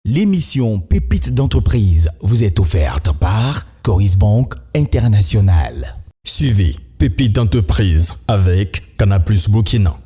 L'émission Pépites d'entreprise vous est offerte par Coris Bank International. Suivez Pépites d'entreprise avec Canal+ Burkina.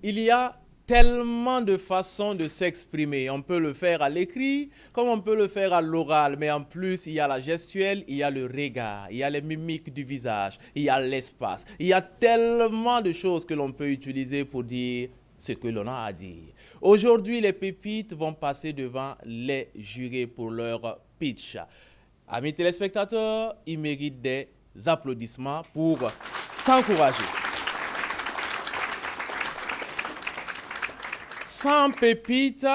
Il y a tellement de façons de s'exprimer. On peut le faire à l'écrit, comme on peut le faire à l'oral. Mais en plus, il y a la gestuelle, il y a le regard, il y a les mimiques du visage, il y a l'espace. Il y a tellement de choses que l'on peut utiliser pour dire ce que l'on a à dire. Aujourd'hui, les pépites vont passer devant les jurés pour leur pitch. Amis téléspectateurs, ils méritent des applaudissements pour s'encourager. 100 pépites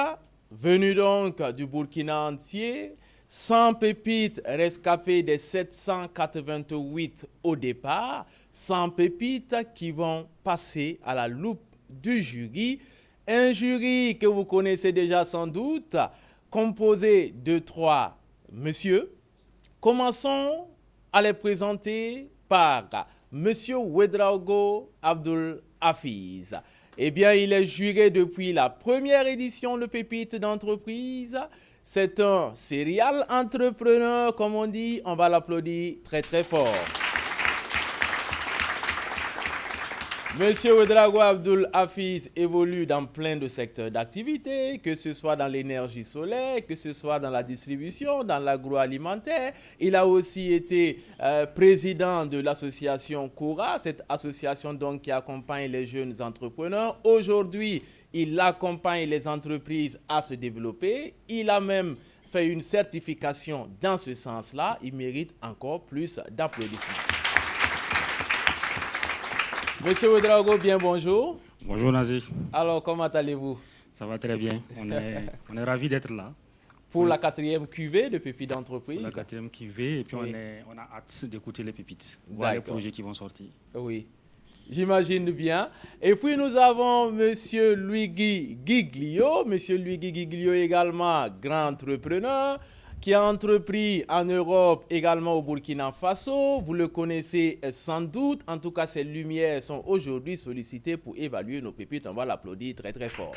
venues donc du Burkina entier, 100 pépites rescapées des 788 au départ, 100 pépites qui vont passer à la loupe du jury. Un jury que vous connaissez déjà sans doute, composé de 3 messieurs. Commençons à les présenter par Monsieur Ouedraogo Abdul Hafiz. Eh bien, il est juré depuis la première édition de Pépites d'entreprise. C'est un serial entrepreneur, comme on dit. On va l'applaudir très, très fort. Monsieur Ouedraogo Abdul Hafiz évolue dans plein de secteurs d'activité, que ce soit dans l'énergie solaire, que ce soit dans la distribution, dans l'agroalimentaire. Il a aussi été président de l'association Cora, cette association donc qui accompagne les jeunes entrepreneurs. Aujourd'hui, il accompagne les entreprises à se développer. Il a même fait une certification dans ce sens-là. Il mérite encore plus d'applaudissements. Monsieur Ouedraogo, bien bonjour. Bonjour Nazi. Alors, comment allez-vous? Ça va très bien. On est ravis d'être là. Pour la 4e cuvée de Pépites d'entreprise. Pour la 4e cuvée, et puis Oui. on a hâte d'écouter les pépites, voir les projets qui vont sortir. Oui, j'imagine bien. Et puis nous avons Monsieur Luigi Giglio. Monsieur Luigi Giglio également grand entrepreneur, qui a entrepris en Europe, également au Burkina Faso. Vous le connaissez sans doute. En tout cas, ses lumières sont aujourd'hui sollicitées pour évaluer nos pépites. On va l'applaudir très, très fort.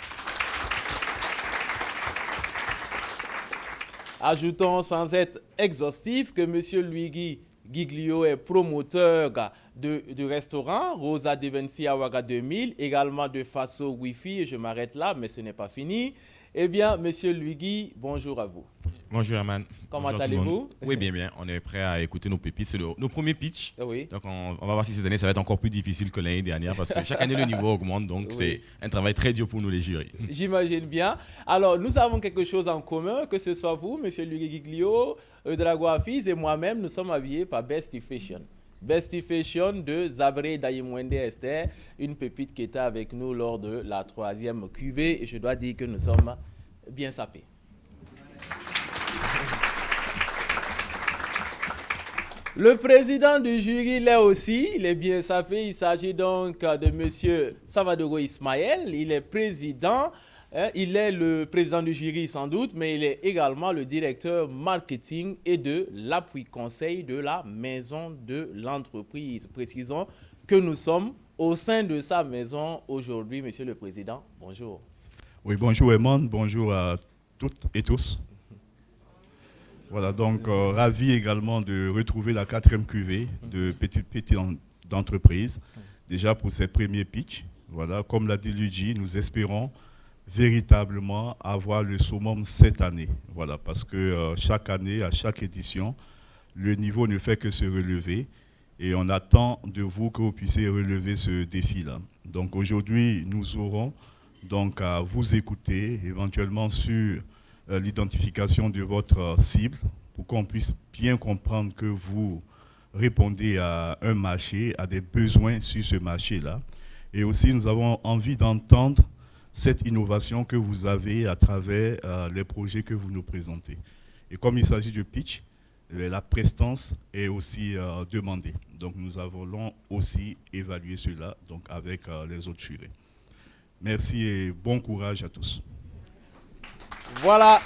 Ajoutons sans être exhaustif que M. Luigi Giglio est promoteur du restaurant Rosa de Vinci Awaga 2000, également de Faso Wi-Fi. Et je m'arrête là, mais ce n'est pas fini. Eh bien, M. Luigi, bonjour à vous. Bonjour Herman. Comment allez-vous? Oui, bien, bien. On est prêt à écouter nos pépites. C'est nos premiers pitch. Oui. Donc, on va voir si cette année, ça va être encore plus difficile que l'année dernière parce que chaque année, le niveau augmente. Donc, c'est un travail très dur pour nous, les jurys. J'imagine bien. Alors, nous avons quelque chose en commun, que ce soit vous, M. Luigi Giglio, Ouedraogo Hafiz et moi-même, nous sommes habillés par Bestie Fashion. Bestie Fashion de Zabré Dayimwende Esther, une pépite qui était avec nous lors de la 3e cuvée. Et je dois dire que nous sommes bien sapés. Le président du jury l'est aussi, il est bien sapé. Il s'agit donc de M. Savadogo Ismaël. Il est président, il est le président du jury sans doute, mais il est également le directeur marketing et de l'appui conseil de la maison de l'entreprise. Précisons que nous sommes au sein de sa maison aujourd'hui. Monsieur le Président, bonjour. Oui, bonjour Herman, bonjour à toutes et tous. Voilà, donc ravi également de retrouver la 4e cuvée de Pépites d'entreprise, déjà pour ces premiers pitchs. Voilà, comme l'a dit Luigi, nous espérons véritablement avoir le summum cette année. Voilà, parce que chaque année, à chaque édition, le niveau ne fait que se relever et on attend de vous que vous puissiez relever ce défi-là. Donc aujourd'hui, nous aurons donc à vous écouter éventuellement sur l'identification de votre cible pour qu'on puisse bien comprendre que vous répondez à un marché, à des besoins sur ce marché-là. Et aussi, nous avons envie d'entendre cette innovation que vous avez à travers les projets que vous nous présentez. Et comme il s'agit de pitch, la prestance est aussi demandée. Donc nous allons aussi évaluer cela donc, avec les autres jurés. Merci et bon courage à tous. Voilà.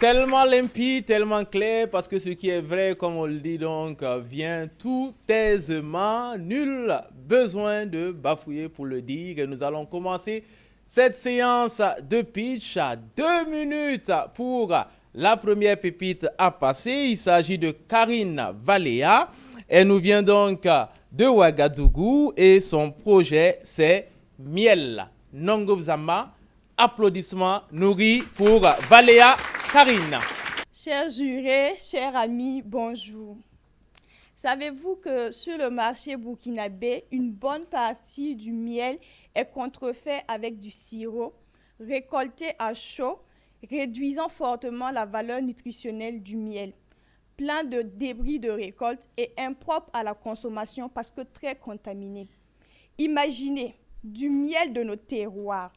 Tellement limpide, tellement clair, parce que ce qui est vrai, comme on le dit donc, vient tout aisément. Nul besoin de bafouiller pour le dire. Et nous allons commencer cette séance de pitch à 2 minutes pour la première pépite à passer. Il s'agit de Karine Valéa. Elle nous vient donc de Ouagadougou et son projet c'est Miel. Nongobzama. Applaudissements nourris pour Valéa Karine. Chers jurés, chers amis, bonjour. Savez-vous que sur le marché burkinabé, une bonne partie du miel est contrefait avec du sirop, récolté à chaud, réduisant fortement la valeur nutritionnelle du miel, plein de débris de récolte et impropre à la consommation parce que très contaminé. Imaginez du miel de nos terroirs,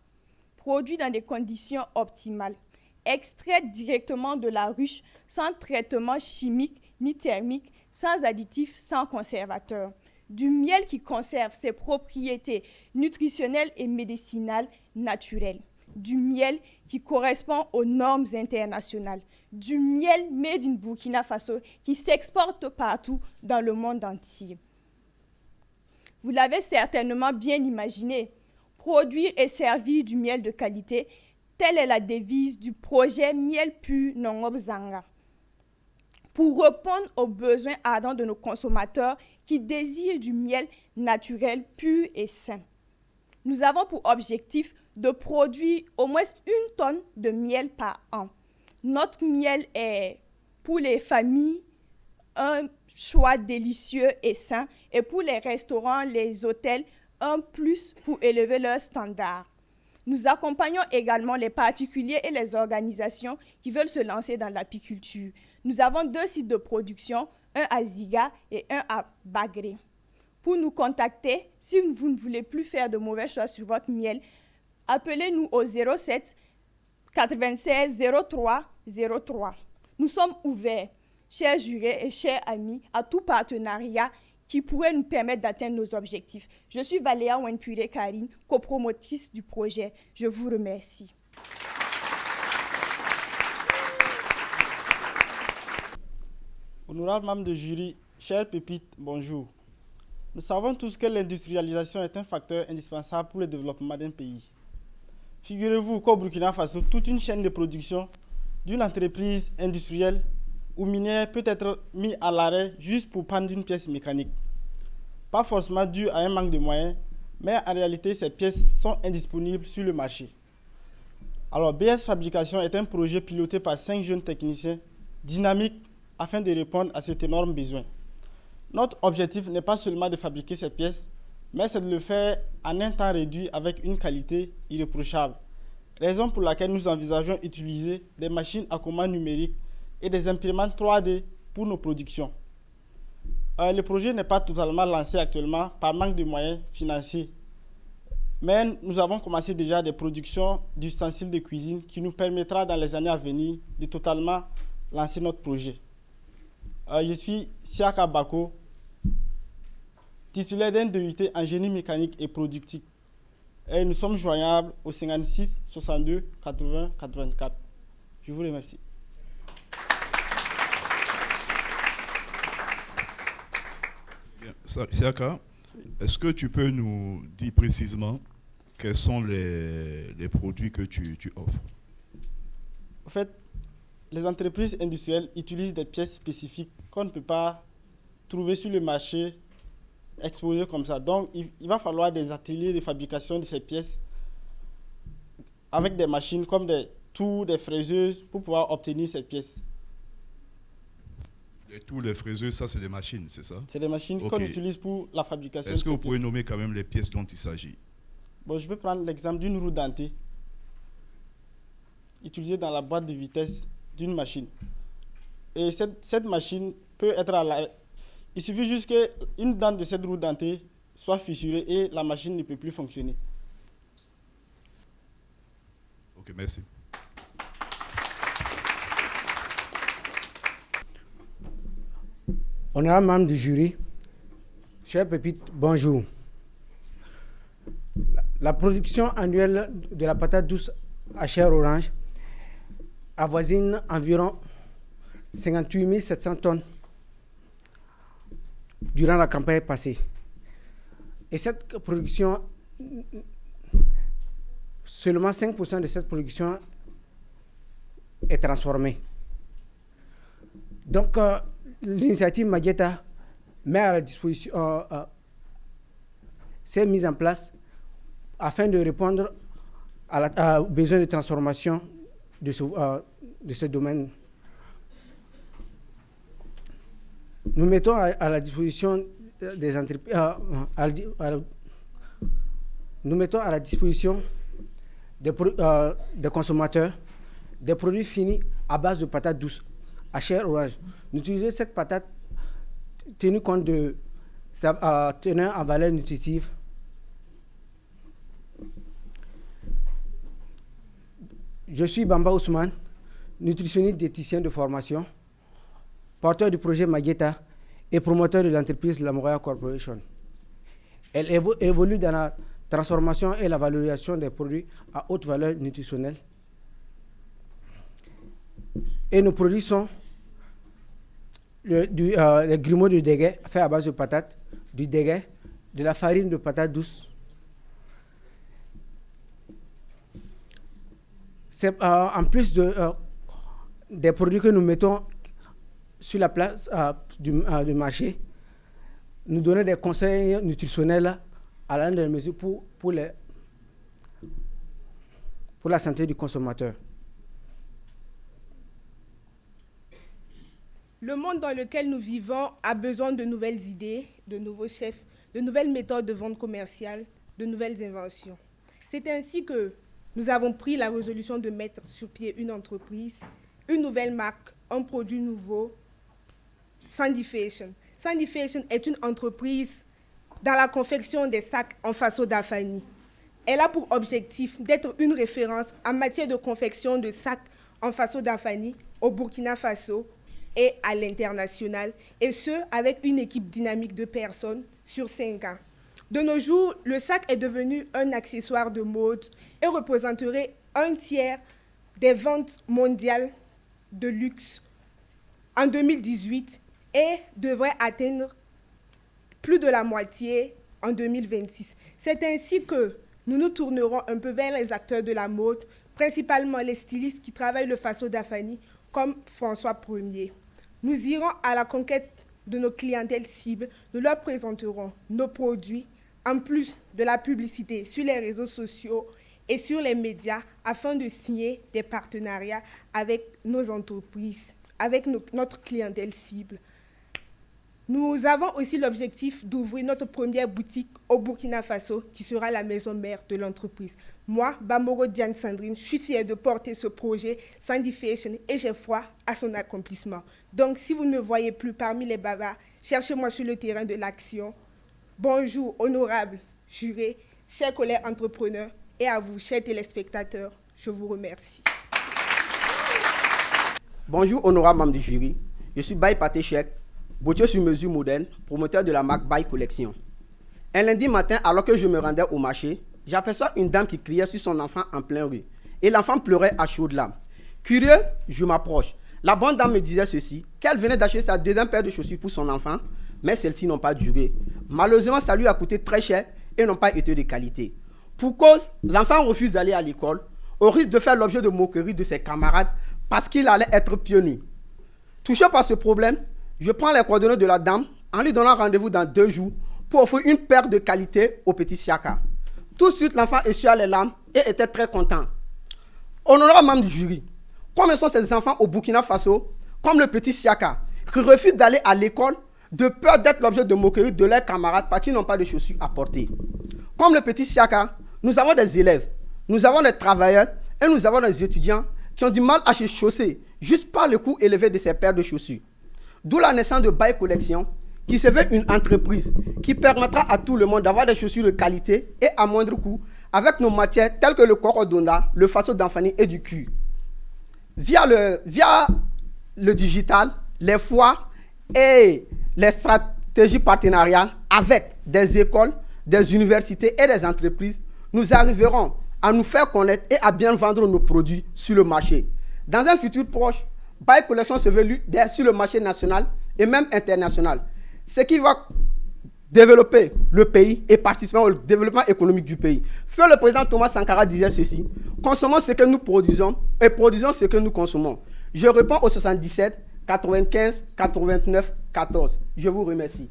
produit dans des conditions optimales, extrait directement de la ruche, sans traitement chimique ni thermique, sans additifs, sans conservateurs. Du miel qui conserve ses propriétés nutritionnelles et médicinales naturelles. Du miel qui correspond aux normes internationales. Du miel made in Burkina Faso qui s'exporte partout dans le monde entier. Vous l'avez certainement bien imaginé. Produire et servir du miel de qualité, telle est la devise du projet Miel Pur Nongobzanga. Pour répondre aux besoins ardents de nos consommateurs qui désirent du miel naturel, pur et sain. Nous avons pour objectif de produire au moins 1 tonne de miel par an. Notre miel est, pour les familles, un choix délicieux et sain, et pour les restaurants, les hôtels, un plus pour élever leurs standards. Nous accompagnons également les particuliers et les organisations qui veulent se lancer dans l'apiculture. Nous avons 2 sites de production, un à Ziga et un à Bagré. Pour nous contacter, si vous ne voulez plus faire de mauvais choix sur votre miel, appelez-nous au 07 96 03 03. Nous sommes ouverts, chers jurés et chers amis, à tout partenariat qui pourrait nous permettre d'atteindre nos objectifs. Je suis Valéa Wenpure Karine, copromotrice du projet. Je vous remercie. Honorable membre de jury, chers pépites, bonjour. Nous savons tous que l'industrialisation est un facteur indispensable pour le développement d'un pays. Figurez-vous qu'au Burkina Faso, toute une chaîne de production d'une entreprise industrielle ou minière peut être mise à l'arrêt juste pour prendre une pièce mécanique. Pas forcément dû à un manque de moyens, mais en réalité, ces pièces sont indisponibles sur le marché. Alors, BS Fabrication est un projet piloté par 5 jeunes techniciens dynamiques afin de répondre à cet énorme besoin. Notre objectif n'est pas seulement de fabriquer ces pièces, mais c'est de le faire en un temps réduit avec une qualité irréprochable. Raison pour laquelle nous envisageons d'utiliser des machines à commande numérique et des imprimantes 3D pour nos productions. Le projet n'est pas totalement lancé actuellement par manque de moyens financiers. Mais nous avons commencé déjà des productions d'ustensiles de cuisine qui nous permettra dans les années à venir de totalement lancer notre projet. Je suis Siaka Bako, titulaire d'un DUT en génie mécanique et productique. Et nous sommes joignables au 56 62 80 84. Je vous remercie. Siaka, est-ce que tu peux nous dire précisément quels sont les produits que tu offres? En fait, les entreprises industrielles utilisent des pièces spécifiques qu'on ne peut pas trouver sur le marché exposées comme ça. Donc, il va falloir des ateliers de fabrication de ces pièces avec des machines comme des tours, des fraiseuses pour pouvoir obtenir ces pièces. Les tours, les fraiseuses, ça c'est des machines, c'est ça? C'est des machines qu'on utilise pour la fabrication. Est-ce que vous pouvez nommer quand même les pièces dont il s'agit? Bon, je peux prendre l'exemple d'une roue dentée utilisée dans la boîte de vitesse d'une machine. Et cette machine peut être à l'arrêt. Il suffit juste qu'une dent de cette roue dentée soit fissurée et la machine ne peut plus fonctionner. Ok, merci. Honorable membre du jury, chers pépites, bonjour. La production annuelle de la patate douce à chair orange avoisine environ 58 700 tonnes durant la campagne passée. Et cette production, seulement 5% de cette production est transformée. Donc, l'initiative Magueta met à la disposition, s'est mise en place afin de répondre aux besoins de transformation de ce domaine. Nous mettons à la disposition des entreprises, nous mettons à la disposition des consommateurs des produits finis à base de patates douces à chair orange. Nous utilisons cette patate tenu compte de sa teneur en valeur nutritive. Je suis Bamba Ousmane, nutritionniste diététicien de formation, porteur du projet Magueta et promoteur de l'entreprise Lamoria Corporation. Elle évolue dans la transformation et la valorisation des produits à haute valeur nutritionnelle. Et nos produits sont les grumeaux de déguet faits à base de patates, du déguet, de la farine de patates douces. En plus des produits que nous mettons sur la place du marché, nous donnons des conseils nutritionnels à l'un des mesures pour la santé du consommateur. Le monde dans lequel nous vivons a besoin de nouvelles idées, de nouveaux chefs, de nouvelles méthodes de vente commerciale, de nouvelles inventions. C'est ainsi que nous avons pris la résolution de mettre sur pied une entreprise, une nouvelle marque, un produit nouveau, Sandy Fashion. Sandy Fashion est une entreprise dans la confection des sacs en faso d'Afani. Elle a pour objectif d'être une référence en matière de confection de sacs en faso d'Afani au Burkina Faso et à l'international, et ce, avec une équipe dynamique de personnes sur 5 ans. De nos jours, le sac est devenu un accessoire de mode et représenterait 1/3 des ventes mondiales de luxe en 2018 et devrait atteindre plus de la moitié en 2026. C'est ainsi que nous nous tournerons un peu vers les acteurs de la mode, principalement les stylistes qui travaillent le faso d'Afani, comme François Ier. Nous irons à la conquête de nos clientèles cibles, nous leur présenterons nos produits, en plus de la publicité sur les réseaux sociaux et sur les médias, afin de signer des partenariats avec nos entreprises, avec notre clientèle cible. Nous avons aussi l'objectif d'ouvrir notre première boutique au Burkina Faso, qui sera la maison mère de l'entreprise. Moi, Bamoro Diane Sandrine, je suis fière de porter ce projet Sandy Fashion et j'ai foi à son accomplissement. Donc, si vous ne me voyez plus parmi les bavards, cherchez-moi sur le terrain de l'action. Bonjour, honorables jurés, chers collègues entrepreneurs et à vous, chers téléspectateurs, je vous remercie. Bonjour, honorables membres du jury. Je suis Baye Paté Chek, boucher sur mesure moderne, promoteur de la marque Baye Collection. Un lundi matin, alors que je me rendais au marché, j'aperçois une dame qui criait sur son enfant en plein rue. Et l'enfant pleurait à chaudes larmes. Curieux, je m'approche. La bonne dame me disait ceci, qu'elle venait d'acheter sa deuxième paire de chaussures pour son enfant, mais celles-ci n'ont pas duré. Malheureusement, ça lui a coûté très cher et n'ont pas été de qualité. Pour cause, l'enfant refuse d'aller à l'école, au risque de faire l'objet de moqueries de ses camarades parce qu'il allait être pieds nus. Touché par ce problème, je prends les coordonnées de la dame en lui donnant rendez-vous dans 2 jours pour offrir une paire de qualité au petit Siaka. Tout de suite, l'enfant essuya les larmes et était très content. Honorable membre du jury, combien sont ces enfants au Burkina Faso, comme le petit Siaka, qui refusent d'aller à l'école de peur d'être l'objet de moqueries de leurs camarades parce qu'ils n'ont pas de chaussures à porter. Comme le petit Siaka, nous avons des élèves, nous avons des travailleurs et nous avons des étudiants qui ont du mal à se chausser juste par le coût élevé de ces paires de chaussures. D'où la naissance de Baye Collection, qui se veut une entreprise qui permettra à tout le monde d'avoir des chaussures de qualité et à moindre coût avec nos matières telles que le corodonda, le faso d'Anfani et du cuir. Via le digital, les foires et les stratégies partenariales avec des écoles, des universités et des entreprises, nous arriverons à nous faire connaître et à bien vendre nos produits sur le marché. Dans un futur proche, Baye Collection se veut sur le marché national et même international. Ce qui va développer le pays et participer au développement économique du pays. Feu le président Thomas Sankara disait ceci: consommons ce que nous produisons et produisons ce que nous consommons. Je réponds au 77 95 89 14. Je vous remercie.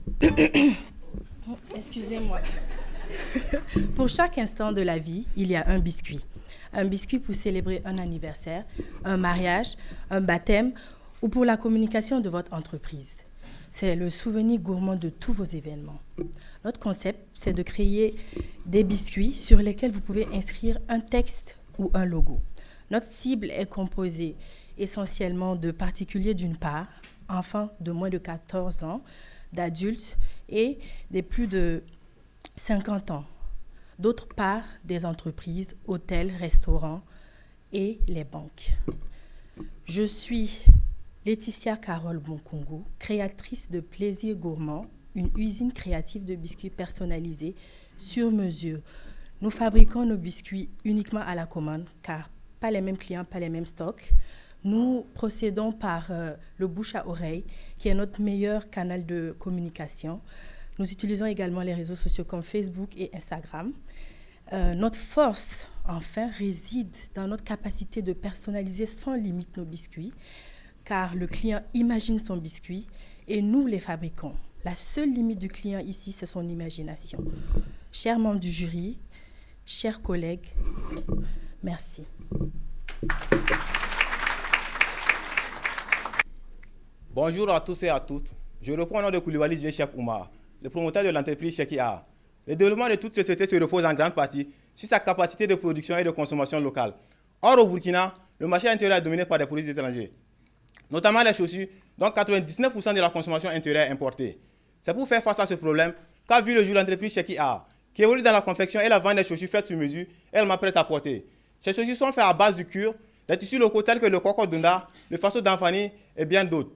Excusez-moi. Pour chaque instant de la vie, il y a un biscuit. Un biscuit pour célébrer un anniversaire, un mariage, un baptême ou pour la communication de votre entreprise. C'est le souvenir gourmand de tous vos événements. Notre concept, c'est de créer des biscuits sur lesquels vous pouvez inscrire un texte ou un logo. Notre cible est composée essentiellement de particuliers d'une part, enfants de moins de 14 ans, d'adultes et des plus de 50 ans. D'autre part, des entreprises, hôtels, restaurants et les banques. Je suis Laetitia Carole Bonkongo, créatrice de Plaisir Gourmand, une usine créative de biscuits personnalisés sur mesure. Nous fabriquons nos biscuits uniquement à la commande, car pas les mêmes clients, pas les mêmes stocks. Nous procédons par le bouche à oreille, qui est notre meilleur canal de communication. Nous utilisons également les réseaux sociaux comme Facebook et Instagram. Notre force, enfin, réside dans notre capacité de personnaliser sans limite nos biscuits, car le client imagine son biscuit et nous les fabriquons. La seule limite du client ici, c'est son imagination. Chers membres du jury, chers collègues, merci. Bonjour à tous et à toutes. Je reprends au nom de Koulibaly J. Cheikh Oumar, le promoteur de l'entreprise Cheikh A. Le développement de toute société se repose en grande partie sur sa capacité de production et de consommation locale. Or, au Burkina, le marché intérieur est dominé par des produits étrangers, notamment les chaussures, dont 99% de la consommation intérieure est importée. C'est pour faire face à ce problème qu'a vu le jour l'entreprise Cheikh A, qui évolue dans la confection et la vente des chaussures faites sur mesure, et elle m'apprête à porter. Ces chaussures sont faites à base du cuir, des tissus locaux tels que le coco d'Unda, le faso d'Anfani et bien d'autres.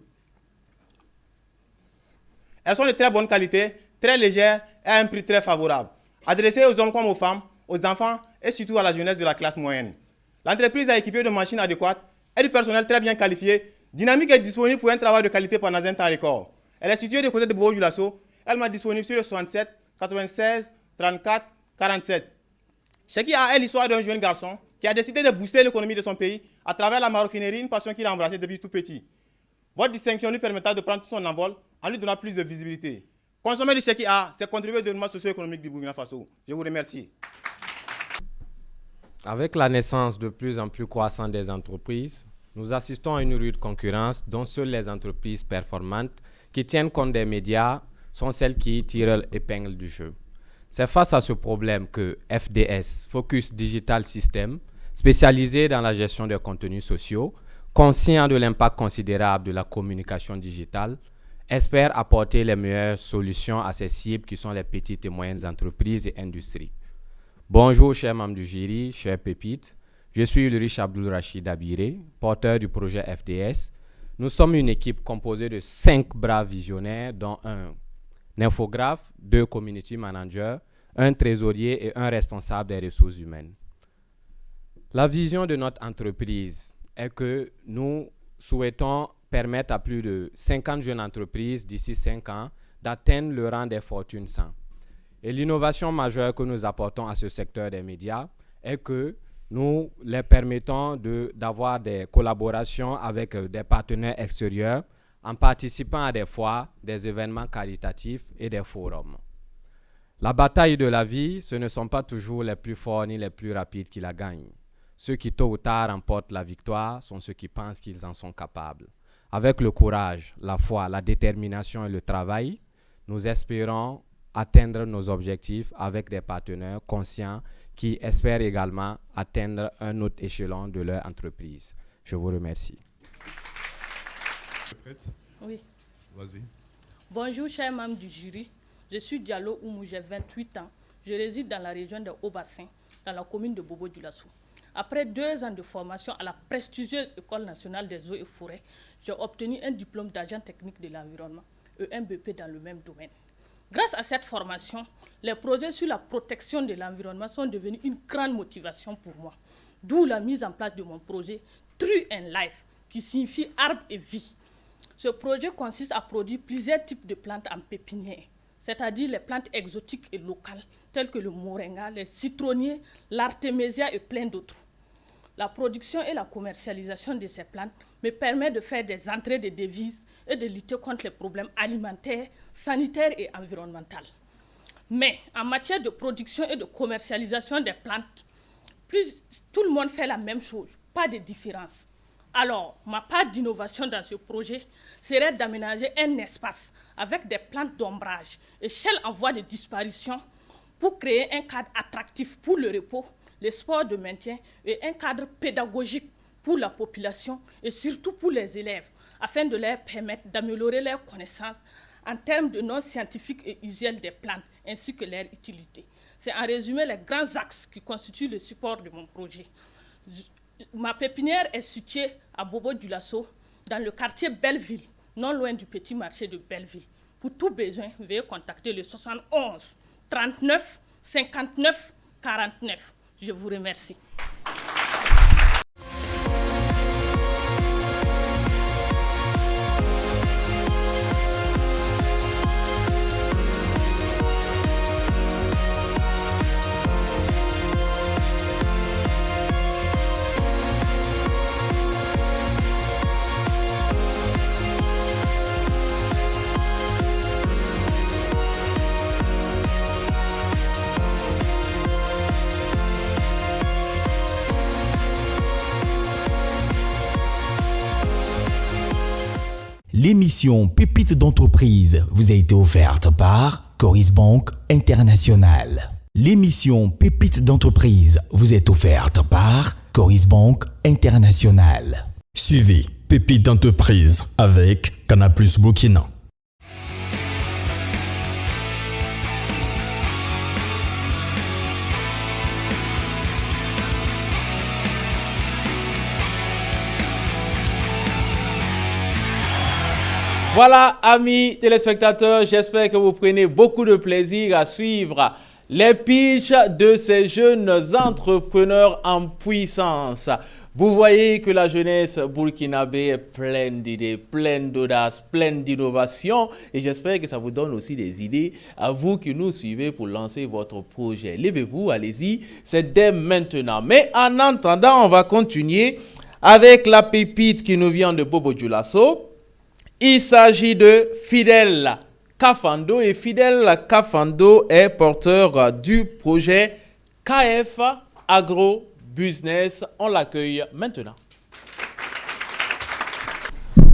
Elles sont de très bonne qualité, très légères et à un prix très favorable, adressées aux hommes comme aux femmes, aux enfants et surtout à la jeunesse de la classe moyenne. L'entreprise est équipée de machines adéquates et du personnel très bien qualifié, dynamique et disponible pour un travail de qualité pendant un temps record. Elle est située du côté de Bobo-Dioulasso. Elle m'a disponible sur le 67 96 34 47. Cheikh A est l'histoire d'un jeune garçon qui a décidé de booster l'économie de son pays à travers la maroquinerie, une passion qu'il a embrassée depuis tout petit. Votre distinction lui permettra de prendre tout son envol en lui donnant plus de visibilité. Consommer du Cheikh A, c'est contribuer au développement socio-économique du Burkina Faso. Je vous remercie. Avec la naissance de plus en plus croissante des entreprises, nous assistons à une rude concurrence dont seules les entreprises performantes qui tiennent compte des médias sont celles qui tirent l'épingle du jeu. C'est face à ce problème que FDS, Focus Digital System, spécialisé dans la gestion des contenus sociaux, conscient de l'impact considérable de la communication digitale, espère apporter les meilleures solutions à ces cibles qui sont les petites et moyennes entreprises et industries. Bonjour, chers membres du jury, chers pépites. Je suis Ulrich Abdul Rachid Abiré, porteur du projet FDS. Nous sommes une équipe composée de 5 braves visionnaires, dont un infographe, 2 community managers, un trésorier et un responsable des ressources humaines. La vision de notre entreprise est que nous souhaitons permettre à plus de 50 jeunes entreprises d'ici 5 ans d'atteindre le rang des Fortune 100. Et l'innovation majeure que nous apportons à ce secteur des médias est que nous les permettons d'avoir des collaborations avec des partenaires extérieurs en participant à des foires, des événements caritatifs et des forums. La bataille de la vie, ce ne sont pas toujours les plus forts ni les plus rapides qui la gagnent. Ceux qui tôt ou tard remportent la victoire sont ceux qui pensent qu'ils en sont capables. Avec le courage, la foi, la détermination et le travail, nous espérons atteindre nos objectifs avec des partenaires conscients qui espèrent également atteindre un autre échelon de leur entreprise. Je vous remercie. Prête? Oui. Vas-y. Bonjour, chers membres du jury. Je suis Diallo Oumou, j'ai 28 ans. Je réside dans la région de Haut-Bassin, dans la commune de Bobo-Dioulasso. Après 2 ans de formation à la prestigieuse École nationale des eaux et forêts, j'ai obtenu un diplôme d'agent technique de l'environnement et un BP dans le même domaine. Grâce à cette formation, les projets sur la protection de l'environnement sont devenus une grande motivation pour moi. D'où la mise en place de mon projet True and Life, qui signifie arbre et vie. Ce projet consiste à produire plusieurs types de plantes en pépinière, c'est-à-dire les plantes exotiques et locales, telles que le moringa, les citronniers, l'artémisia et plein d'autres. La production et la commercialisation de ces plantes me permet de faire des entrées de devises et de lutter contre les problèmes alimentaires, sanitaires et environnementaux. Mais en matière de production et de commercialisation des plantes, tout le monde fait la même chose, pas de différence. Alors, ma part d'innovation dans ce projet serait d'aménager un espace avec des plantes d'ombrage, échelle en voie de disparition, pour créer un cadre attractif pour le repos, le sport de maintien et un cadre pédagogique pour la population et surtout pour les élèves, afin de leur permettre d'améliorer leurs connaissances en termes de normes scientifiques et usuelles des plantes, ainsi que leur utilité. C'est en résumé les grands axes qui constituent le support de mon projet. Ma pépinière est située à Bobo-Dioulasso, dans le quartier Belleville, non loin du petit marché de Belleville. Pour tout besoin, veuillez contacter le 71 39 59 49. Je vous remercie. L'émission Pépites d'entreprise vous a été offerte par Coris Bank International. L'émission Pépites d'entreprise vous est offerte par Coris Bank International. Suivez Pépites d'entreprise avec Canal+ Burkina. Voilà, amis téléspectateurs, j'espère que vous prenez beaucoup de plaisir à suivre les pitchs de ces jeunes entrepreneurs en puissance. Vous voyez que la jeunesse burkinabé est pleine d'idées, pleine d'audace, pleine d'innovation. Et j'espère que ça vous donne aussi des idées à vous qui nous suivez pour lancer votre projet. Levez-vous, allez-y, c'est dès maintenant. Mais en attendant, on va continuer avec la pépite qui nous vient de Bobo-Dioulasso. Il s'agit de Fidèle Kafando et Fidèle Kafando est porteur du projet KF Agro Business. On l'accueille maintenant.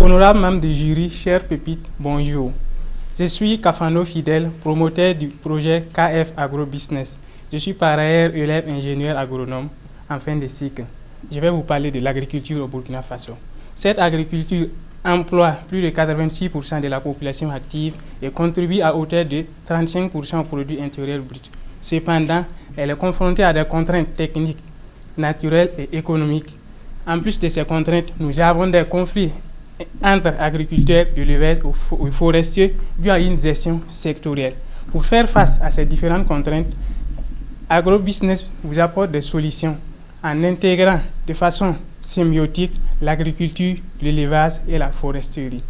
Honorable membre du jury, chers pépites, bonjour. Je suis Kafando Fidèle, promoteur du projet KF Agro Business. Je suis par ailleurs élève ingénieur agronome en fin de cycle. Je vais vous parler de l'agriculture au Burkina Faso. Cette agriculture emploie plus de 86% de la population active et contribue à hauteur de 35% au produit intérieur brut. Cependant, elle est confrontée à des contraintes techniques, naturelles et économiques. En plus de ces contraintes, nous avons des conflits entre agriculteurs, éleveurs et forestiers dus à une gestion sectorielle. Pour faire face à ces différentes contraintes, AgroBusiness vous apporte des solutions en intégrant de façon symbiotique l'agriculture, l'élevage et la foresterie.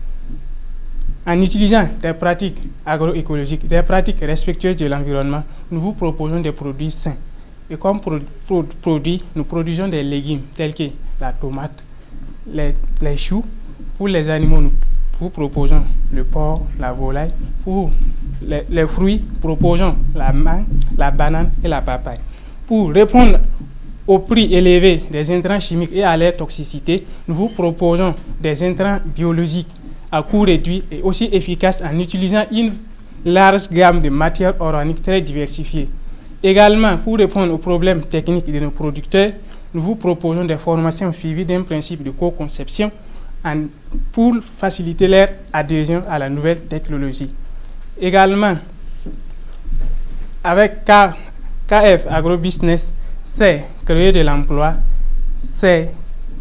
En utilisant des pratiques agroécologiques, des pratiques respectueuses de l'environnement, nous vous proposons des produits sains. Et comme produits, nous produisons des légumes tels que la tomate, les choux. Pour les animaux, nous vous proposons le porc, la volaille. Pour les fruits, nous proposons la mangue, la banane et la papaye. Pour répondre au prix élevé des intrants chimiques et à leur toxicité, nous vous proposons des intrants biologiques à coût réduit et aussi efficaces en utilisant une large gamme de matières organiques très diversifiées. Également, pour répondre aux problèmes techniques de nos producteurs, nous vous proposons des formations suivies d'un principe de co-conception pour faciliter leur adhésion à la nouvelle technologie. Également, avec KF AgroBusiness, c'est créer de l'emploi, c'est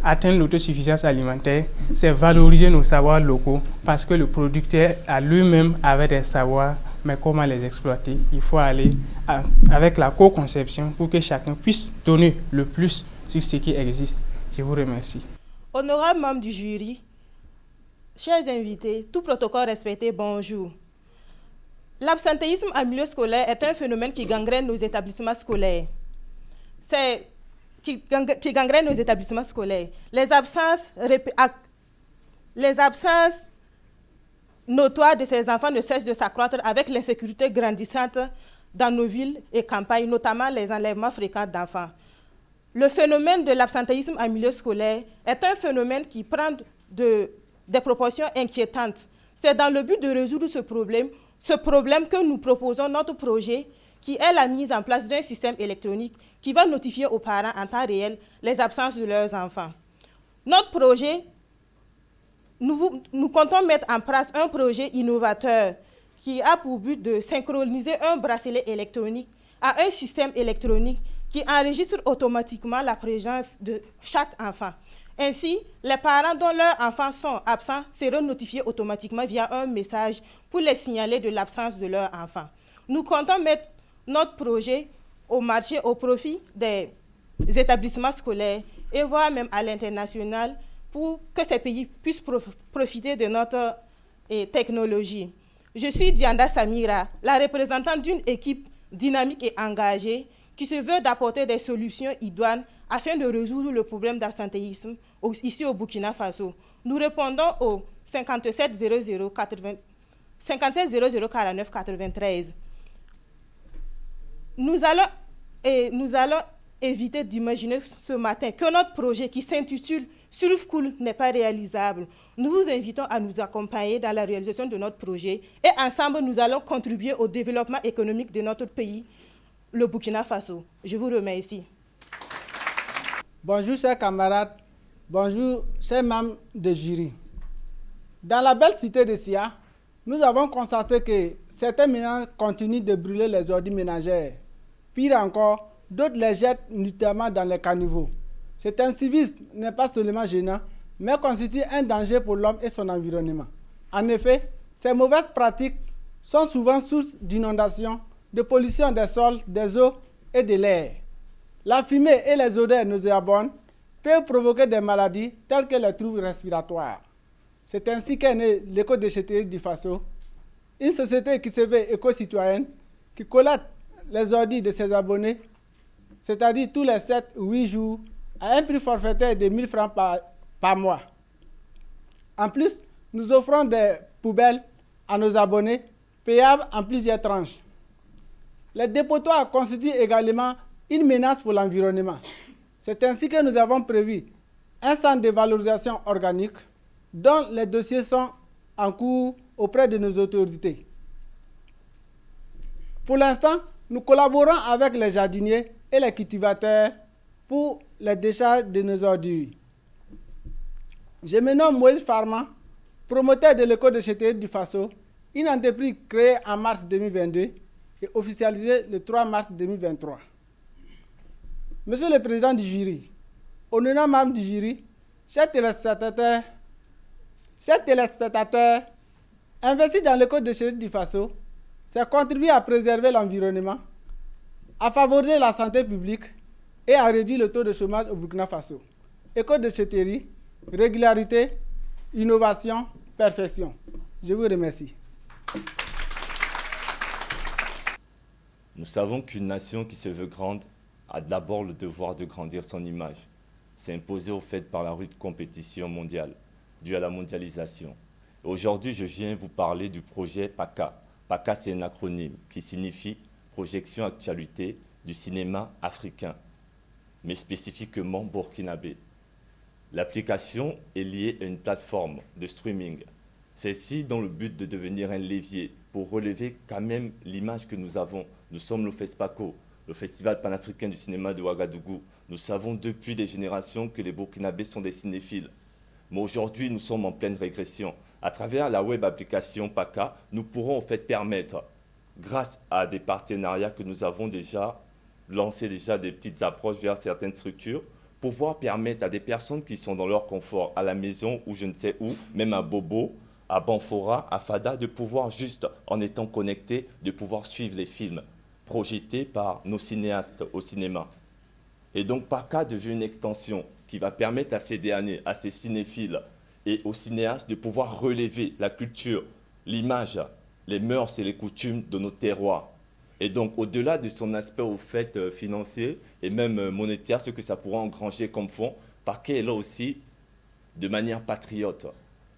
atteindre l'autosuffisance alimentaire, c'est valoriser nos savoirs locaux parce que le producteur a lui-même avait des savoirs, mais comment les exploiter? Il faut aller avec la co-conception pour que chacun puisse donner le plus sur ce qui existe. Je vous remercie. Honorables membres du jury, chers invités, tout protocole respecté, bonjour. L'absentéisme en milieu scolaire est un phénomène qui gangrène nos établissements scolaires. Qui gangrène nos établissements scolaires. Les absences notoires de ces enfants ne cessent de s'accroître avec l'insécurité grandissante dans nos villes et campagnes, notamment les enlèvements fréquents d'enfants. Le phénomène de l'absentéisme en milieu scolaire est un phénomène qui prend des proportions inquiétantes. C'est dans le but de résoudre ce problème que nous proposons notre projet qui est la mise en place d'un système électronique qui va notifier aux parents en temps réel les absences de leurs enfants. Notre projet, nous comptons mettre en place un projet innovateur qui a pour but de synchroniser un bracelet électronique à un système électronique qui enregistre automatiquement la présence de chaque enfant. Ainsi, les parents dont leurs enfants sont absents seront notifiés automatiquement via un message pour les signaler de l'absence de leur enfant. Nous comptons mettre notre projet au marché au profit des établissements scolaires et voire même à l'international pour que ces pays puissent profiter de notre technologie. Je suis Dianda Samira, la représentante d'une équipe dynamique et engagée qui se veut d'apporter des solutions idoines afin de résoudre le problème d'absentéisme ici au Burkina Faso. Nous répondons au 57 00 49 93. Nous allons éviter d'imaginer ce matin que notre projet qui s'intitule « Surf-Cool » n'est pas réalisable. Nous vous invitons à nous accompagner dans la réalisation de notre projet et ensemble, nous allons contribuer au développement économique de notre pays, le Burkina Faso. Je vous remercie. Bonjour chers camarades, bonjour chers membres de jury. Dans la belle cité de Sia, nous avons constaté que certains ménages continuent de brûler les ordures ménagères. Pire encore, d'autres les jettent notamment dans les caniveaux. Cet incivisme n'est pas seulement gênant, mais constitue un danger pour l'homme et son environnement. En effet, ces mauvaises pratiques sont souvent source d'inondations, de pollution des sols, des eaux et de l'air. La fumée et les odeurs nauséabondes peuvent provoquer des maladies telles que les troubles respiratoires. C'est ainsi qu'est née l'éco-déchetterie du Faso, une société qui se veut éco-citoyenne, qui collecte les ordures de ses abonnés, c'est-à-dire tous les 7 ou 8 jours, à un prix forfaitaire de 1 000 francs par mois. En plus, nous offrons des poubelles à nos abonnés, payables en plusieurs tranches. Les dépotoirs constituent également une menace pour l'environnement. C'est ainsi que nous avons prévu un centre de valorisation organique dont les dossiers sont en cours auprès de nos autorités. Pour l'instant, nous collaborons avec les jardiniers et les cultivateurs pour les décharges de nos ordures. Je me nomme Moïse Farman, promoteur de l'éco-déchetterie du Faso, une entreprise créée en mars 2022 et officialisée le 3 mars 2023. Monsieur le Président du jury, honorable membre du jury, chers téléspectateurs, investir dans l'éco-déchetterie du Faso, c'est contribuer à préserver l'environnement, à favoriser la santé publique et à réduire le taux de chômage au Burkina Faso. Éco-déchetterie, régularité, innovation, perfection. Je vous remercie. Nous savons qu'une nation qui se veut grande a d'abord le devoir de grandir son image. C'est imposé au fait par la rude compétition mondiale, due à la mondialisation. Aujourd'hui, je viens vous parler du projet PACA. PACA, c'est un acronyme qui signifie Projection Actualité du cinéma africain, mais spécifiquement burkinabé. L'application est liée à une plateforme de streaming. Celle-ci dans le but de devenir un levier pour relever quand même l'image que nous avons. Nous sommes le FESPACO, le Festival panafricain du cinéma de Ouagadougou. Nous savons depuis des générations que les Burkinabés sont des cinéphiles. Mais aujourd'hui, nous sommes en pleine régression. À travers la web application PACA, nous pourrons en fait permettre, grâce à des partenariats que nous avons déjà lancé des petites approches vers certaines structures, pouvoir permettre à des personnes qui sont dans leur confort, à la maison ou je ne sais où, même à Bobo, à Banfora, à Fada, de pouvoir juste, en étant connectés, de pouvoir suivre les films projetés par nos cinéastes au cinéma. Et donc PACA devient une extension qui va permettre à ces derniers, à ces cinéphiles et aux cinéastes de pouvoir relever la culture, l'image, les mœurs et les coutumes de nos terroirs. Et donc, au-delà de son aspect au fait financier et même monétaire, ce que ça pourra engranger comme fonds, Parquet est là aussi de manière patriote.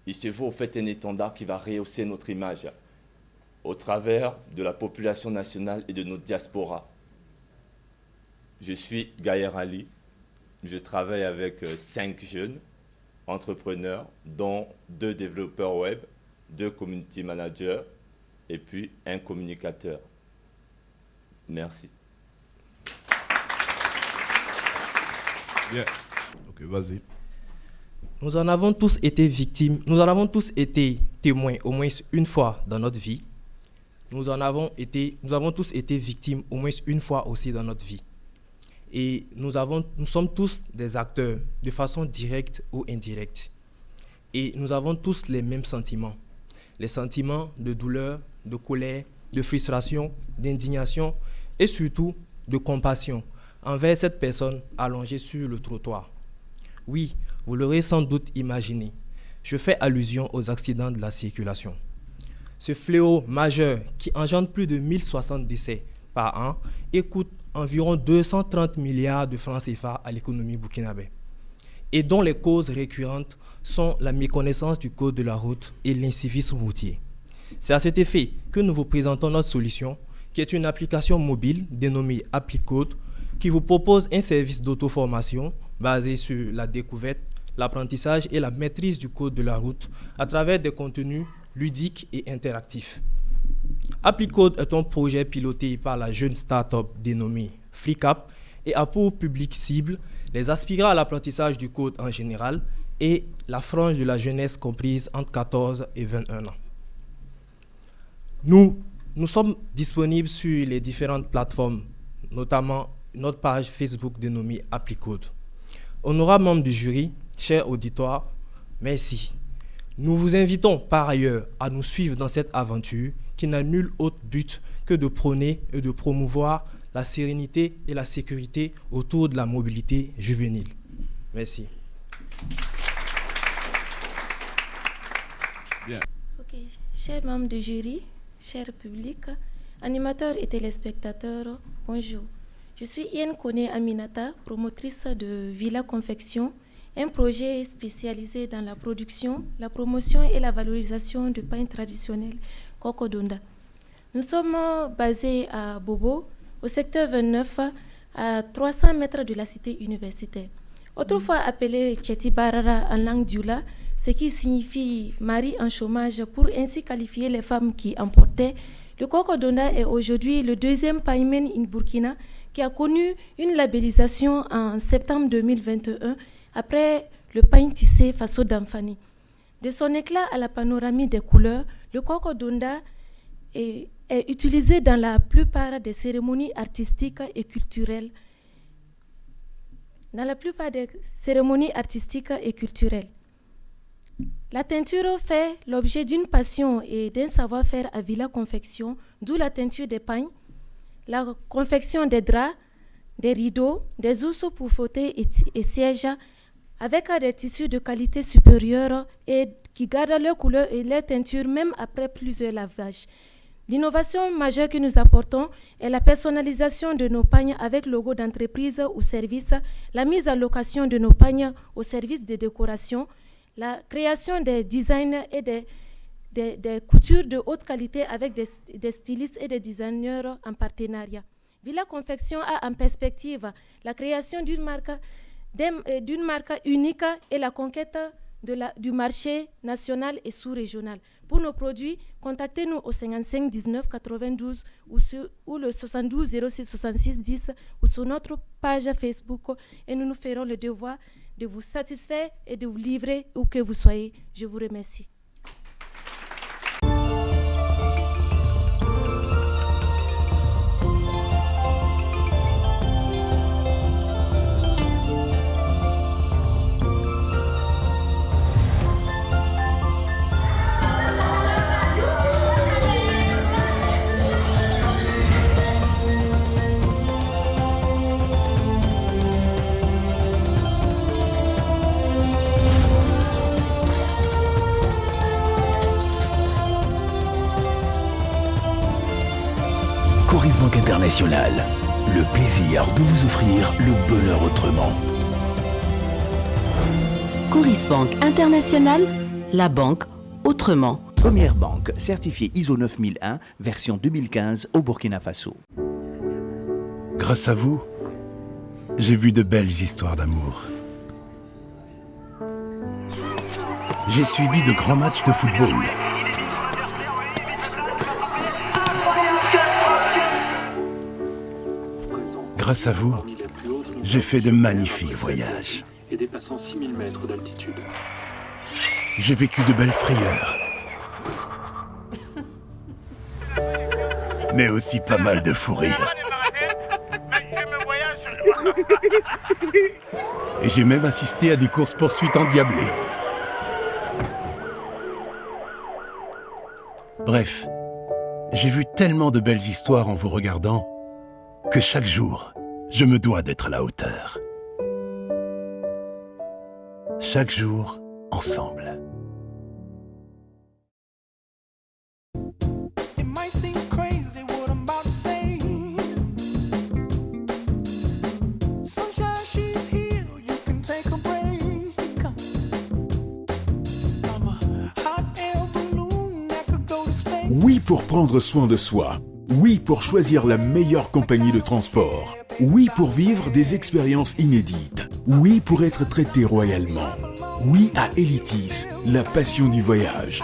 Il se veut au fait un étendard qui va rehausser notre image au travers de la population nationale et de notre diaspora. Je suis Gaïer Ali. Je travaille avec 5 jeunes entrepreneurs, dont 2 développeurs web, 2 community managers et puis un communicateur. Merci. Bien. Ok, vas-y. Nous en avons tous été victimes, nous en avons tous été témoins au moins une fois dans notre vie. Nous avons tous été victimes au moins une fois aussi dans notre vie. Et nous sommes tous des acteurs de façon directe ou indirecte. Et nous avons tous les mêmes sentiments. Les sentiments de douleur, de colère, de frustration, d'indignation et surtout de compassion envers cette personne allongée sur le trottoir. Oui, vous l'aurez sans doute imaginé, je fais allusion aux accidents de la circulation. Ce fléau majeur qui engendre plus de 1060 décès par an et coûte environ 230 milliards de francs CFA à l'économie burkinabé et dont les causes récurrentes sont la méconnaissance du code de la route et l'incivisme routier. C'est à cet effet que nous vous présentons notre solution, qui est une application mobile dénommée AppliCode, qui vous propose un service d'auto-formation basé sur la découverte, l'apprentissage et la maîtrise du code de la route à travers des contenus ludiques et interactifs. AppliCode est un projet piloté par la jeune start-up dénommée FreeCap et a pour public cible les aspirants à l'apprentissage du code en général et la frange de la jeunesse comprise entre 14 et 21 ans. Nous sommes disponibles sur les différentes plateformes, notamment notre page Facebook dénommée AppliCode. Honorables membres du jury, chers auditoires, merci. Nous vous invitons par ailleurs à nous suivre dans cette aventure qui n'a nul autre but que de prôner et de promouvoir la sérénité et la sécurité autour de la mobilité juvénile. Merci. Bien. Ok, chers membres du jury, cher public, animateurs et téléspectateurs, bonjour. Je suis Yen Kone Aminata, promotrice de Villa Confection, un projet spécialisé dans la production, la promotion et la valorisation du pain traditionnel Koko Donda. Nous sommes basés à Bobo, au secteur 29, à 300 mètres de la cité universitaire. Autrefois appelé Tcheti Barara en langue dioula, ce qui signifie mari en chômage pour ainsi qualifier les femmes qui en portaient, le Koko Donda est aujourd'hui le deuxième païmen in Burkina qui a connu une labellisation en septembre 2021 après le pain tissé Faso d'Amfani. De son éclat à la panoramie des couleurs, le Koko Donda est utilisé dans la plupart des cérémonies artistiques et culturelles. La teinture fait l'objet d'une passion et d'un savoir-faire à Villa Confection, d'où la teinture des pains, la confection des draps, des rideaux, des housses pour fauteuils et sièges, avec des tissus de qualité supérieure et qui gardent leur couleur et leur teinture même après plusieurs lavages. L'innovation majeure que nous apportons est la personnalisation de nos pagnes avec logo d'entreprise ou service, la mise en location de nos pagnes au service de décoration, la création des designs et des coutures de haute qualité avec des stylistes et des designers en partenariat. Villa Confection a en perspective la création d'une marque unique et la conquête du marché national et sous-régional. Pour nos produits, contactez-nous au 55 19 92 ou le 72 06 66 10 ou sur notre page Facebook et nous nous ferons le devoir de vous satisfaire et de vous livrer où que vous soyez. Je vous remercie. International. Le plaisir de vous offrir le bonheur autrement. Coris Bank International, la banque autrement. Première banque certifiée ISO 9001, version 2015 au Burkina Faso. Grâce à vous, j'ai vu de belles histoires d'amour. J'ai suivi de grands matchs de football. Grâce à vous, j'ai fait de magnifiques voyages. Et dépassant 6000 mètres d'altitude. J'ai vécu de belles frayeurs. Mais aussi pas mal de fou rires. Et j'ai même assisté à des courses-poursuites endiablées. Bref, j'ai vu tellement de belles histoires en vous regardant que chaque jour, je me dois d'être à la hauteur. Chaque jour, ensemble. Oui pour prendre soin de soi. Oui pour choisir la meilleure compagnie de transport. Oui pour vivre des expériences inédites. Oui pour être traité royalement. Oui à Elitis, la passion du voyage.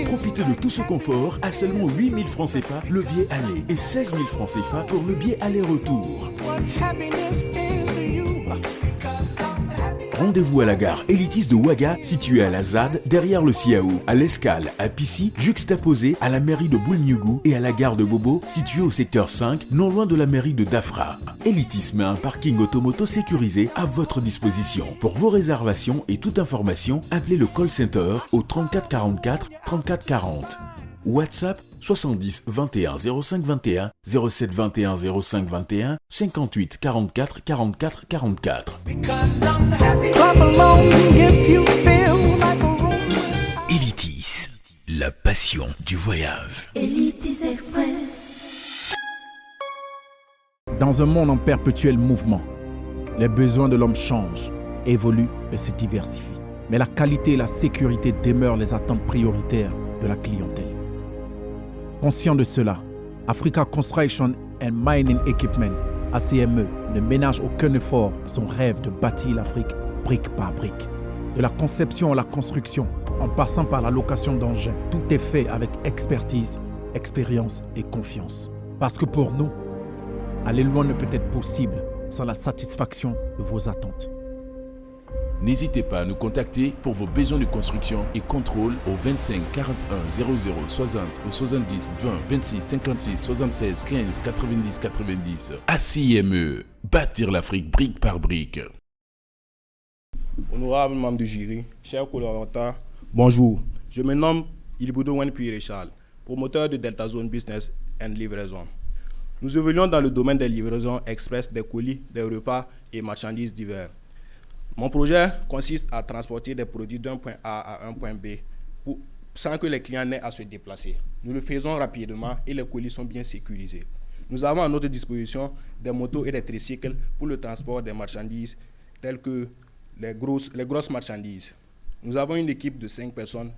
Profitez de tout ce confort à seulement 8 000 francs CFA le billet aller et 16 000 francs CFA pour le billet aller-retour. Rendez-vous à la gare Elitis de Ouaga, située à la ZAD, derrière le Siaou, à l'Escale, à Pissy, juxtaposée à la mairie de Boulniougou et à la gare de Bobo, située au secteur 5, non loin de la mairie de Dafra. Elitis met un parking automoto sécurisé à votre disposition. Pour vos réservations et toute information, appelez le call center au 34 44 34 40. WhatsApp 70 21 05 21 07 21 05 21 58 44 44 44. Elitis, la passion du voyage. Elitis Express. Dans un monde en perpétuel mouvement, les besoins de l'homme changent, évoluent et se diversifient. Mais la qualité et la sécurité demeurent les attentes prioritaires de la clientèle. Conscient de cela, Africa Construction and Mining Equipment, ACME, ne ménage aucun effort à son rêve de bâtir l'Afrique brique par brique. De la conception à la construction, en passant par la location d'engins, tout est fait avec expertise, expérience et confiance. Parce que pour nous, aller loin ne peut être possible sans la satisfaction de vos attentes. N'hésitez pas à nous contacter pour vos besoins de construction et contrôle au 25 41 00 60 ou 70 20 26 56 76 15 90 90. ACIME, bâtir l'Afrique brique par brique. Honorable membre du jury, chers collaborateurs, bonjour. Je me nomme Ilboudo Wenpuy Richard, promoteur de Delta Zone Business and Livraison. Nous évoluons dans le domaine des livraisons express des colis, des repas et marchandises divers. Mon projet consiste à transporter des produits d'un point A à un point B sans que les clients n'aient à se déplacer. Nous le faisons rapidement et les colis sont bien sécurisés. Nous avons à notre disposition des motos et des tricycles pour le transport des marchandises telles que les grosses marchandises. Nous avons une équipe de 5 personnes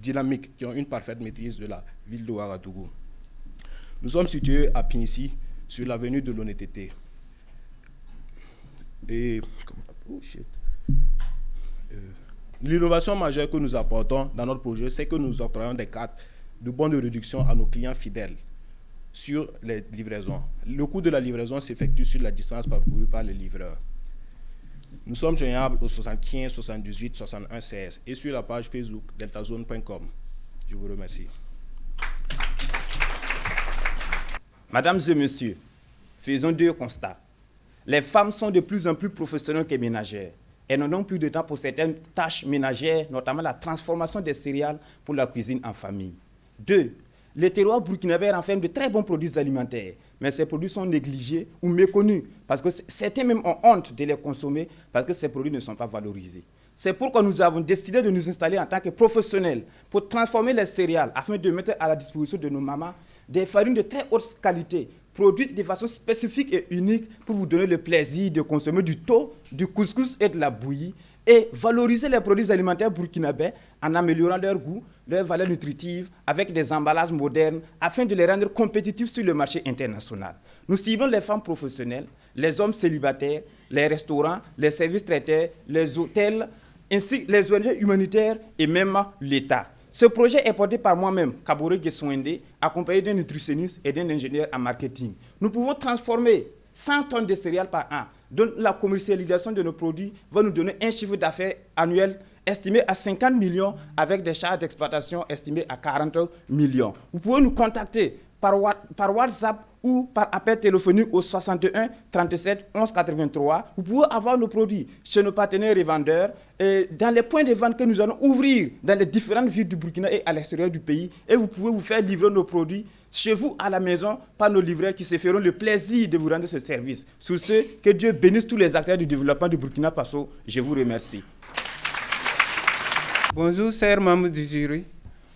dynamiques qui ont une parfaite maîtrise de la ville de Ouagadougou. Nous sommes situés à Pincy, sur l'avenue de l'Honnêteté. L'innovation majeure que nous apportons dans notre projet, c'est que nous octroyons des cartes de bons de réduction à nos clients fidèles sur les livraisons. Le coût de la livraison s'effectue sur la distance parcourue par les livreurs. Nous sommes joignables au 75 78 61 16 et sur la page Facebook deltazone.com. Je vous remercie. Mesdames et messieurs, faisons deux constats. Les femmes sont de plus en plus professionnelles que ménagères. Elles n'ont donc plus de temps pour certaines tâches ménagères, notamment la transformation des céréales pour la cuisine en famille. 2. Les terroirs burkinabés renferment de très bons produits alimentaires, mais ces produits sont négligés ou méconnus, parce que certains même ont honte de les consommer, parce que ces produits ne sont pas valorisés. C'est pourquoi nous avons décidé de nous installer en tant que professionnels pour transformer les céréales, afin de mettre à la disposition de nos mamans des farines de très haute qualité, produites de façon spécifique et unique pour vous donner le plaisir de consommer du thau, du couscous et de la bouillie, et valoriser les produits alimentaires burkinabés en améliorant leur goût, leur valeur nutritive, avec des emballages modernes, afin de les rendre compétitifs sur le marché international. Nous ciblons les femmes professionnelles, les hommes célibataires, les restaurants, les services traiteurs, les hôtels, ainsi que les ONG humanitaires et même l'État. Ce projet est porté par moi-même, Kabore Geswende, accompagné d'un nutritionniste et d'un ingénieur en marketing. Nous pouvons transformer 100 tonnes de céréales par an, dont la commercialisation de nos produits va nous donner un chiffre d'affaires annuel estimé à 50 millions avec des charges d'exploitation estimées à 40 millions. Vous pouvez nous contacter par WhatsApp ou par appel téléphonique au 61 37 11 83. Vous pouvez avoir nos produits chez nos partenaires revendeurs et dans les points de vente que nous allons ouvrir dans les différentes villes du Burkina et à l'extérieur du pays. Et vous pouvez vous faire livrer nos produits chez vous à la maison par nos livreurs qui se feront le plaisir de vous rendre ce service. Sur ce, que Dieu bénisse tous les acteurs du développement du Burkina Faso. Je vous remercie. Bonjour, chers membres du jury.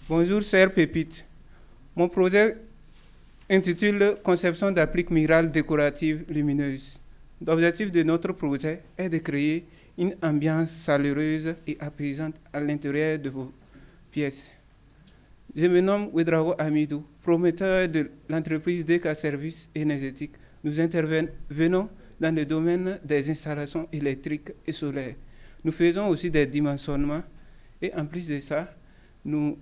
Bonjour, chers pépites. Mon projet intitule Conception d'appliques murales décoratives lumineuses. L'objectif de notre projet est de créer une ambiance chaleureuse et apaisante à l'intérieur de vos pièces. Je me nomme Ouedraogo Amidou, promoteur de l'entreprise DK Services énergétiques. Nous intervenons dans le domaine des installations électriques et solaires. Nous faisons aussi des dimensionnements et en plus de ça, nous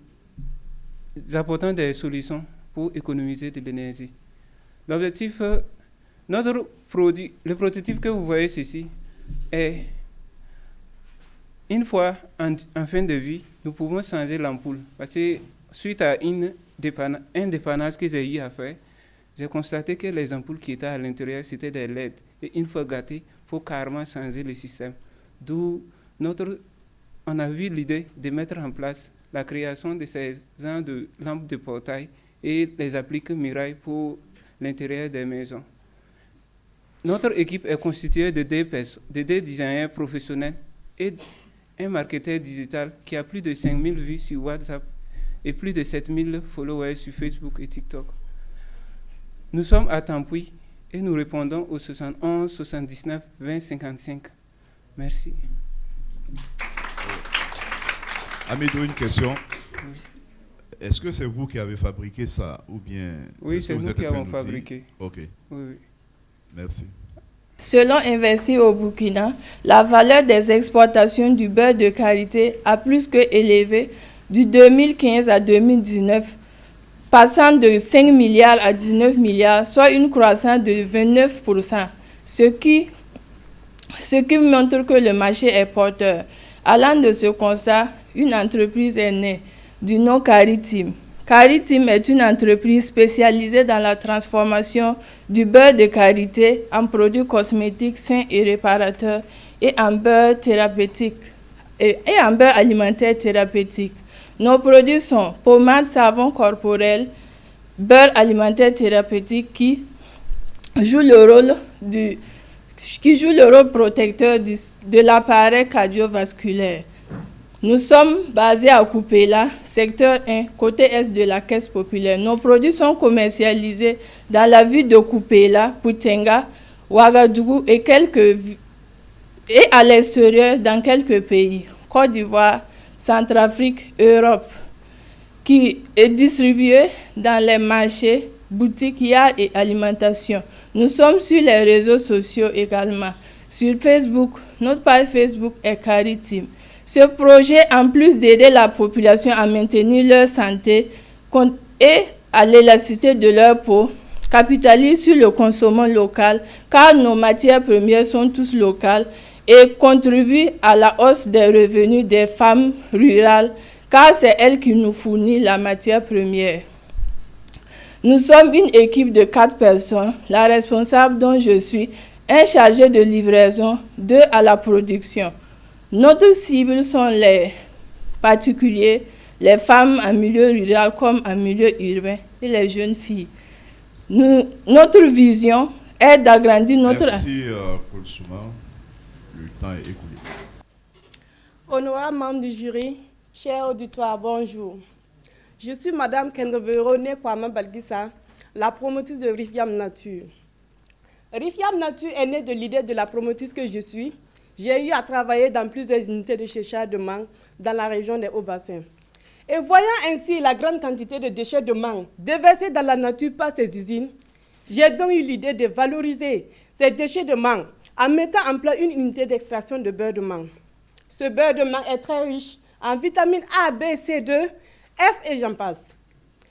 apportons des solutions pour économiser de l'énergie. L'objectif, notre produit, le prototype que vous voyez ici, est une fois en fin de vie, nous pouvons changer l'ampoule. Parce que suite à un dépannage que j'ai eu à faire, j'ai constaté que les ampoules qui étaient à l'intérieur, c'était des LED. Et une fois gâtées, il faut carrément changer le système. D'où on a vu l'idée de mettre en place la création de ces genres de lampes de portail et les appliques murailles pour l'intérieur des maisons. Notre équipe est constituée de deux designers professionnels et un marketeur digital qui a plus de 5000 vues sur WhatsApp et plus de 7000 followers sur Facebook et TikTok. Nous sommes à Tampoui et nous répondons au 71 79 20 55. Merci. Amidou, une question. Est-ce que c'est vous qui avez fabriqué ça ou bien... Oui, c'est nous qui avons fabriqué. Ok. Oui. Merci. Selon Investi au Burkina, la valeur des exportations du beurre de karité a plus que élevé du 2015 à 2019, passant de 5 milliards à 19 milliards, soit une croissance de 29%, ce qui montre que le marché est porteur. Allant de ce constat, une entreprise est née du nom Caritim. Caritim est une entreprise spécialisée dans la transformation du beurre de karité en produits cosmétiques sains et réparateurs et en beurre thérapeutique et en beurre alimentaire thérapeutique. Nos produits sont pommade savon corporel, beurre alimentaire thérapeutique qui joue le rôle protecteur de l'appareil cardiovasculaire. Nous sommes basés à Koupéla, secteur 1, côté est de la Caisse populaire. Nos produits sont commercialisés dans la ville de Koupéla, Poutenga, Ouagadougou et à l'extérieur dans quelques pays, Côte d'Ivoire, Centrafrique, Europe, qui est distribué dans les marchés, boutiques, yards et alimentation. Nous sommes sur les réseaux sociaux également. Sur Facebook, notre page Facebook est Caritim. Ce projet, en plus d'aider la population à maintenir leur santé et à l'élasticité de leur peau, capitalise sur le consommant local car nos matières premières sont tous locales et contribue à la hausse des revenus des femmes rurales car c'est elles qui nous fournissent la matière première. Nous sommes une équipe de 4 personnes, la responsable dont je suis, un chargé de livraison, 2 à la production. Notre cible sont les particuliers, les femmes en milieu rural comme en milieu urbain et les jeunes filles. Notre vision est d'agrandir notre... Merci, Paul Souma. Le temps est écoulé. Honorables membres du jury, chers auditoires, bonjour. Je suis Madame Kendobero Kwame Balgissa, la promotrice de Rifiam Nature. Rifiam Nature est née de l'idée de la promotrice que je suis. J'ai eu à travailler dans plusieurs unités de séchage de mangue dans la région des Hauts-Bassins. Et voyant ainsi la grande quantité de déchets de mangue déversés dans la nature par ces usines, j'ai donc eu l'idée de valoriser ces déchets de mangue en mettant en place une unité d'extraction de beurre de mangue. Ce beurre de mangue est très riche en vitamines A, B, C2, F et j'en passe.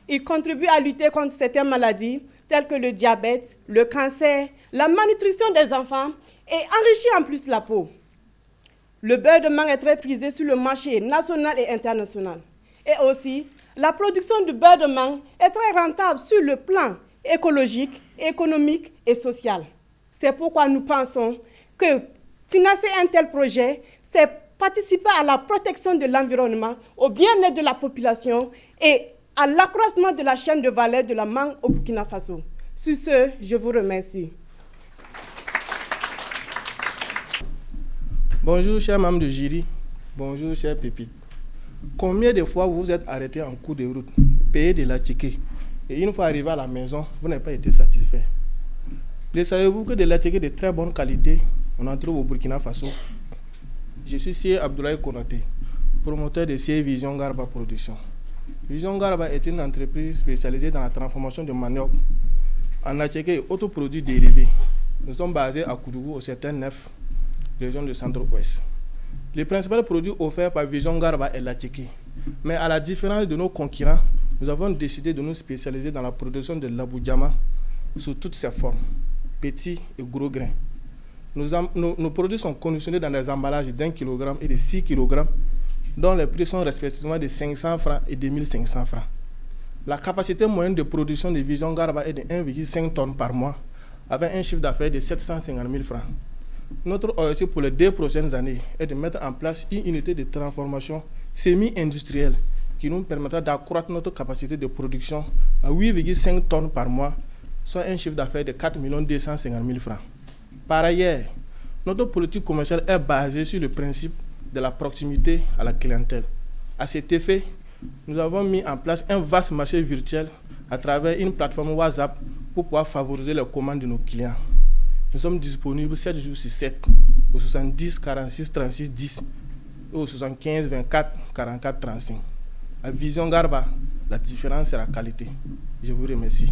Il contribue à lutter contre certaines maladies telles que le diabète, le cancer, la malnutrition des enfants et enrichit en plus la peau. Le beurre de mangue est très prisé sur le marché national et international. Et aussi, la production du beurre de mangue est très rentable sur le plan écologique, économique et social. C'est pourquoi nous pensons que financer un tel projet, c'est participer à la protection de l'environnement, au bien-être de la population et à l'accroissement de la chaîne de valeur de la mangue au Burkina Faso. Sur ce, je vous remercie. Bonjour, chers membres de jury. Bonjour, chers pépites. Combien de fois vous vous êtes arrêté en cours de route, payé de la ticket, et une fois arrivé à la maison, vous n'avez pas été satisfait? Le savez-vous que de la ticket de très bonne qualité, on en trouve au Burkina Faso? Je suis Sié Abdoulaye Konaté, promoteur de Sié Vision Garba Production. Vision Garba est une entreprise spécialisée dans la transformation de manioc en attiqué et autres produits dérivés. Nous sommes basés à Koudougou, au secteur 9, région du centre-ouest. Le principal produit offert par Vision Garba est l'attiqué. Mais à la différence de nos concurrents, nous avons décidé de nous spécialiser dans la production de l'aboudjama sous toutes ses formes, petits et gros grains. Nos produits sont conditionnés dans des emballages d'1 kg et de 6 kg, dont les prix sont respectivement de 500 francs et de 1500 francs. La capacité moyenne de production de Vision Garba est de 1,5 tonnes par mois, avec un chiffre d'affaires de 750 000 francs. Notre objectif pour les 2 prochaines années est de mettre en place une unité de transformation semi-industrielle qui nous permettra d'accroître notre capacité de production à 8,5 tonnes par mois, soit un chiffre d'affaires de 4 250 000 francs. Par ailleurs, notre politique commerciale est basée sur le principe de la proximité à la clientèle. À cet effet, nous avons mis en place un vaste marché virtuel à travers une plateforme WhatsApp pour pouvoir favoriser les commandes de nos clients. Nous sommes disponibles 7 jours sur 7, au 70 46 36 10 et au 75 24 44 35. À Vision Garba, la différence c'est la qualité. Je vous remercie.